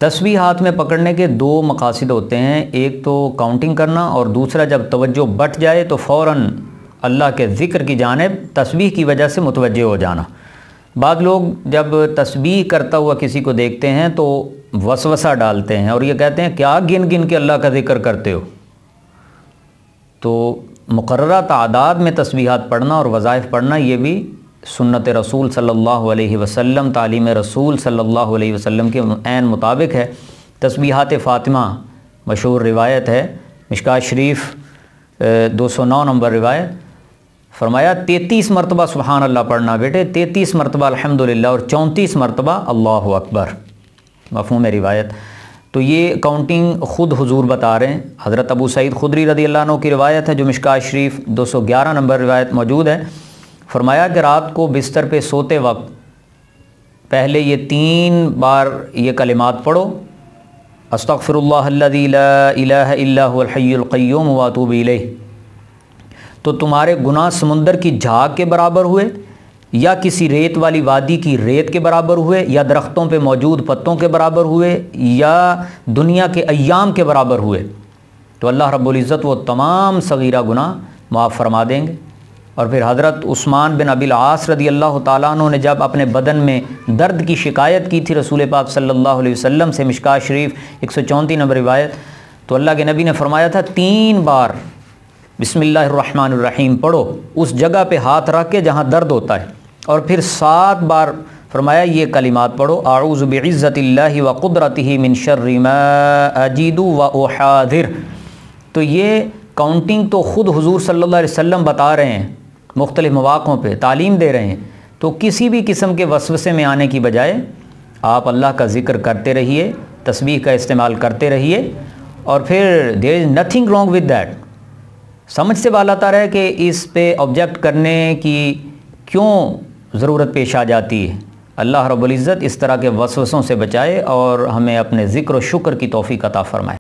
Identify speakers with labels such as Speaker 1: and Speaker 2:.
Speaker 1: تسبیح ہاتھ میں پکڑنے کے دو مقاصد ہوتے ہیں، ایک تو کاؤنٹنگ کرنا، اور دوسرا جب توجہ بٹ جائے تو فوراً اللہ کے ذکر کی جانب تسبیح کی وجہ سے متوجہ ہو جانا۔ بعض لوگ جب تسبیح کرتا ہوا کسی کو دیکھتے ہیں تو وسوسہ ڈالتے ہیں اور یہ کہتے ہیں کیا گن گن کے اللہ کا ذکر کرتے ہو۔ تو مقررہ تعداد میں تسبیحات پڑھنا اور وظائف پڑھنا یہ بھی سنت رسول صلی اللہ علیہ وسلم، تعلیم رسول صلی اللہ علیہ وسلم کے عین مطابق ہے۔ تسبیحات فاطمہ مشہور روایت ہے، مشکوٰۃ شریف 209 نمبر روایت، فرمایا 33 مرتبہ سبحان اللہ پڑھنا بیٹے، 33 مرتبہ الحمدللہ اور 34 مرتبہ اللہ اکبر، مفہوم روایت۔ تو یہ کاؤنٹنگ خود حضور بتا رہے ہیں۔ حضرت ابو سعید خدری رضی اللہ عنہ کی روایت ہے جو مشکوٰۃ شریف 211 نمبر روایت موجود ہے، فرمایا کہ رات کو بستر پہ سوتے وقت پہلے یہ 3 بار یہ کلمات پڑھو، استغفر اللہ الذی لا الہ الا هو الحی القیوم واتوب الیہ، تو تمہارے گناہ سمندر کی جھاگ کے برابر ہوئے، یا کسی ریت والی وادی کی ریت کے برابر ہوئے، یا درختوں پہ موجود پتوں کے برابر ہوئے، یا دنیا کے ایام کے برابر ہوئے، تو اللہ رب العزت وہ تمام صغیرہ گناہ معاف فرما دیں گے۔ اور پھر حضرت عثمان بن ابی العاص رضی اللہ تعالیٰ عنہ نے جب اپنے بدن میں درد کی شکایت کی تھی رسول پاک صلی اللہ علیہ وسلم سے، مشکوٰۃ شریف 134 نمبر روایت، تو اللہ کے نبی نے فرمایا تھا 3 بار بسم اللہ الرحمن الرحیم پڑھو اس جگہ پہ ہاتھ رکھ کے جہاں درد ہوتا ہے، اور پھر 7 بار فرمایا یہ کلمات پڑھو، اعوذ بعزت اللہ وقدرتہ من شر ما اجید واحاذر۔ تو یہ کاؤنٹنگ تو خود حضور صلی اللہ علیہ وسلم بتا رہے ہیں، مختلف مواقعوں پہ تعلیم دے رہے ہیں، تو کسی بھی قسم کے وسوسے میں آنے کی بجائے آپ اللہ کا ذکر کرتے رہیے، تسبیح کا استعمال کرتے رہیے، اور پھر there is nothing wrong with that۔ سمجھ سے بال آتا رہے کہ اس پہ آبجیکٹ کرنے کی کیوں ضرورت پیش آ جاتی ہے۔ اللہ رب العزت اس طرح کے وسوسوں سے بچائے اور ہمیں اپنے ذکر و شکر کی توفیق عطا فرمائے۔